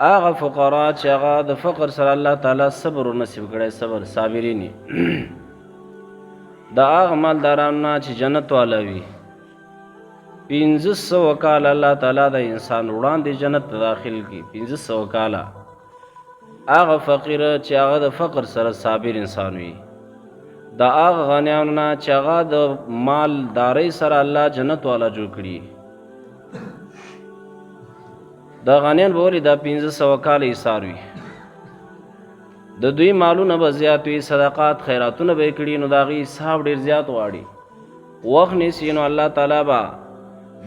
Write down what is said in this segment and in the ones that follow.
هغه فقرا چې هغه د فقر سره الله تعالی صبر نصیب کړي، صبر صابرین دا هغه مالداران چې جنت والا وي. 1500 کال الله تعالی د انسان وړاندې جنت ته داخل کی. 1500 کال هغه فقیر چې هغه د فقر سره صابر انسان وي. دا هغه غنیانو نه چې هغه د مالدارۍ سره الله جنت والا جوړ کړي. دا غنیان به ولې دا 1500 کال ایثار وي. د دوی مالونه به زیات وي، صدقات خیراتونه به کړي، نو دا غي حساب ډیر زیات غواړي. وخت نیسي نو الله تعالی با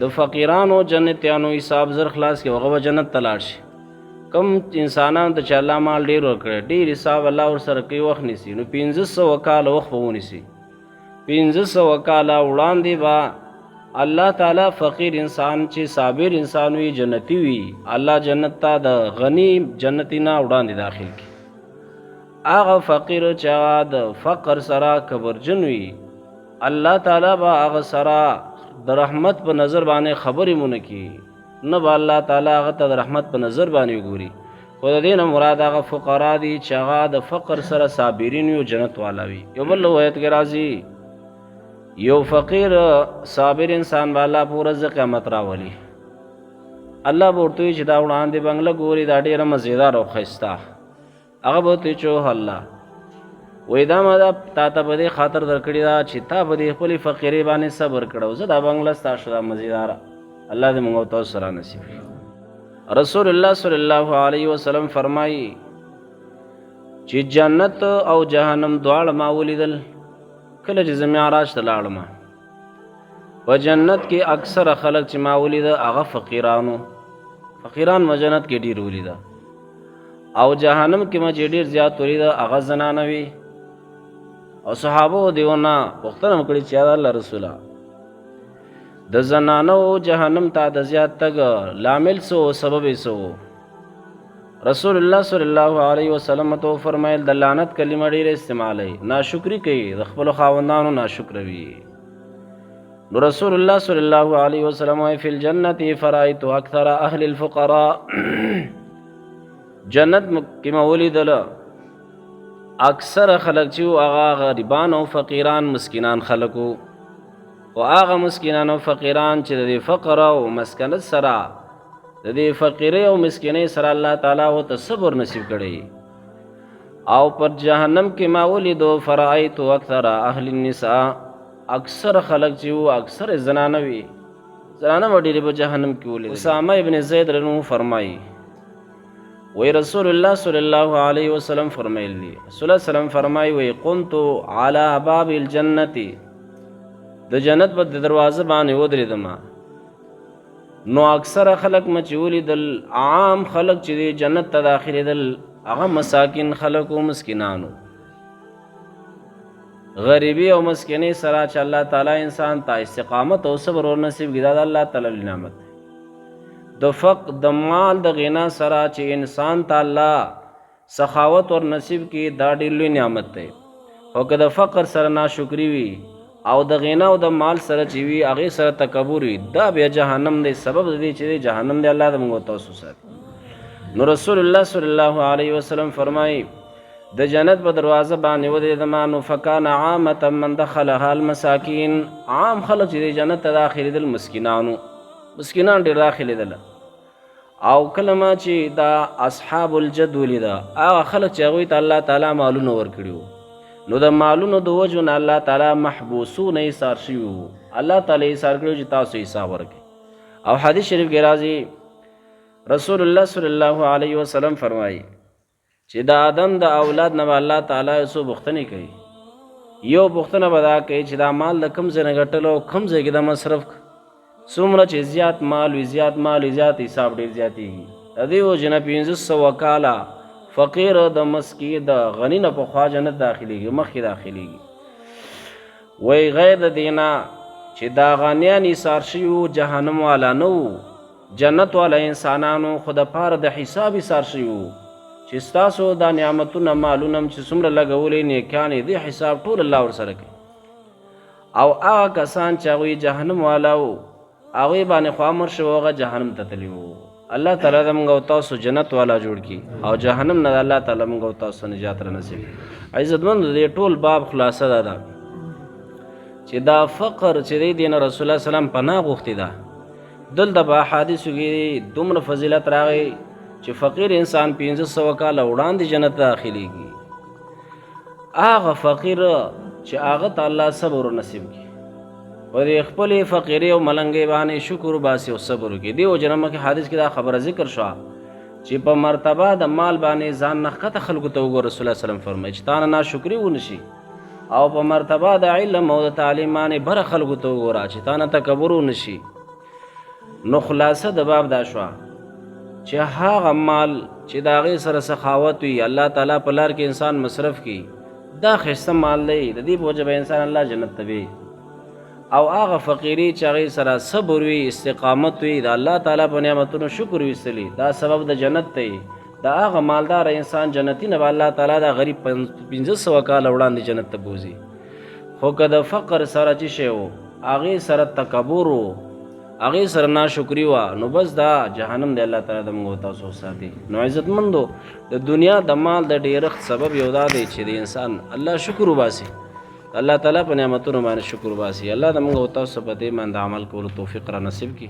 د فقیرانو جنتیانو حساب زر خلاص کې هغه جنت ته لاړ شي. کم انسانانو ته چې الله مال ډیر ورکړي، ډیر حساب الله ورسره کوي. وخت نیسي نو 1500 کال وخت به ونیسي. 1500 کال وړاندې با الله تعالی فقیر انسان چې صابر انسان وي جنتی وي، الله جنت ته د غنی جنتی نه وړاندې داخل کی. هغه فقیر چې د فقر سره کبرجن وي، الله تعالی با هغه سره د رحمت په نظر باندې خبرې مونږ کی، نه به الله تعالی هغه ته د رحمت په نظر باندې وګوري. خو د دې نه مراد هغه فقرا دي چې هغه د فقر سره صابرین وي او جنت والا وي. یو بل روایت کې راځي یو فقیر صابر انسان بالا پورا ز قیامت راولي. الله ورته چې دا وړاندې بنگله ګوري دا ډیره مزیدار او خسته. هغه ورته چې الله وې دا ما تا ته به خاطر درکړی دا چې تا به خپل فقیری باندې صبر کړو، زه دا بنگله ستاسو دا مزیدار الله دې موږ ته سره نصیب کړي. رسول الله صلی الله علیه وسلم فرمایي چې جنت او جهنم دواړه ما ولیدل کله چې زه معراج ته لاړم. په جنت کې اکثر خلک چې ما ولیده هغه فقیران ما جنت کې ډیر ولیده، او جهنم کې ما چې ډیر زیات ولیده هغه زنانه وي. او صحابه دیونه پوښتنه وکړي چې الله رسوله د زنانو جهنم ته د زیات تګ لامل سو سبب سو؟ رسول الله صلی الله علیه وسلم تو فرمایل د لعنت کلمه ډیره استعمالي، ناشکری کوي، د خپل خاوندانو ناشکر وي. نو رسول الله صلی الله علیه وسلم فی الجنه فرایت اکثر اهل الفقراء جنت کې مولیدل اکثر خلک چې هغه غریبان او فقیران مسکینان خلکو، او هغه مسکینان او فقیران چې د فقر او مسکنت سره د دې فقیرې او مسکینې سره الله تعالی او صبر نصیب کړي. او پر جهنم کې ما ولیدو فرایت اکثر اهل النساء اکثر خلک چې وو اکثر زنانه وي، زنانه وړي په جهنم کې ولید. اسامه ابن زید رضی الله فرمایي وی رسول الله صلی الله علیه وسلم فرمایلی، رسول الله سلام فرمایي وی كنت على باب الجنه د جنت په دروازه باندې ودرېدم، نو اکثر خلق مچولی دل عام خلق چې جنت ته داخلي دل هغه مساکین خلق او مسکینانو، غریبی او مسکینی سره چې الله تعالی انسان ته استقامت او صبر او نصیب کړي. دا الله تعالی نعمت د فقر د مال د غنا سره چې انسان ته الله سخاوت او نصیب کړي دا ډېر لوی نعمت دی. او که د فقر سره ناشکری وي او د غنا او د مال سره چې وي هغه سره تکبر وي، دا بیا جهنم دی، سبب دی چې جهنم دی. الله دې موږ تاسو سره. نو رسول الله صلی الله علیه وسلم فرمایي د جنت په دروازه باندې ودرېدم، نو فکان عامه من دخلها المساکین، عام خلک چې جنت ته داخلي دل مسکینان ډېر داخلي دل. او کلمه چې دا اصحاب الجد ولیدا هغه خلک چې هغوی ته الله تعالی مالونه ورکړي، نو د مالونو د وجو نه الله تعالی محبوسون ایثار شوي، الله تعالی ایثار کړي چې تاسو حساب ورکړي. او حدیث شریف کې راځي رسول الله صلی الله علیه وسلم فرمایي چې د آدم د اولاد نه الله تعالی سو بختنی کوي. یو بختنه بدا کوي چې دا مال د کم ځای نه ګټلو کم ځای کې د مصرف څومره چې زیات مال وي زیات حساب ډیر زیاتېږي. د دې وجې نه 1500 کاله فقیر د مسکی د غنی نه په خوا جنت داخليږي، مخکې داخليږي. وای غیر د دینا چې دا غنیان ایثار شوي جهنم والا نو جنت والا انسانانو خود پاره د حساب ایثار شوي چې ستاسو دا نعمتونه مالونه چې څومره لګولې نیکانې دې حساب ټول الله ورسره کوي. او هغه کسان چې هغوی جهنم والا وو هغوی باندې خوا امر شوی هغه جهنم ته تللي وو. الله تعالی د موږ او تاسو جنت والا جوړ کی او جهنم نه الله تعالی موږ او تاسو نجات را نصیب. عزتمند دې ټول باب خلاصه ده چې دا فقر چې دی دین رسول الله سلام پناه غوښتي ده. دلته په احادیثو کې دومره فضیلت راغی چې فقیر انسان 1500 کاله وړاندې جنت داخليږي. هغه فقیر چې هغه تعالی صبر نصیب کی او د خپل فقیری او ملنګي باندې شکر باسي او صبر وکړي. دی او جنمه کې حدیث کې دا خبره ذکر شو چې په مرتبه د مال باندې ځان نخته خلکو ته وګور. رسول الله سلام فرمایي چې تا نه شکرې ونشي او په مرتبه د علم او د تعلیم باندې بر خلکو ته وګور چې تا نه تکبر ونشي. نو خلاصه د باب دا شو چې هغه مال چې دا غي سره سخاوت وي الله تعالی په لار کې انسان مصرف کی دا خسته مال دی. د دې په وجه به انسان الله جنت ته وي. او هغه فقيري چې هغه سره صبر وي استقامت وي د الله تعالی په نعمتونو شکر وستلی دا سبب د جنت دی. دا هغه مالدار انسان جنتی نه الله تعالی دا غریب 1500 کال وړاندې جنت ته بوزي. خو که د فقر سره چې شی وو هغه سره تکبر وو هغه سره ناشکری وا نو بس دا جهنم دی. الله تعالی د موږ تاسو ساتي. نو عزتمندو د دنیا د مال د ډیرښت سبب یو دا دی چې د انسان الله شکر وباسي الله تعالی په نعمتونو باندې شکر وباسي. الله د موږ تاسو په دې باندې عمل کولو توفیق را نصیب کړي.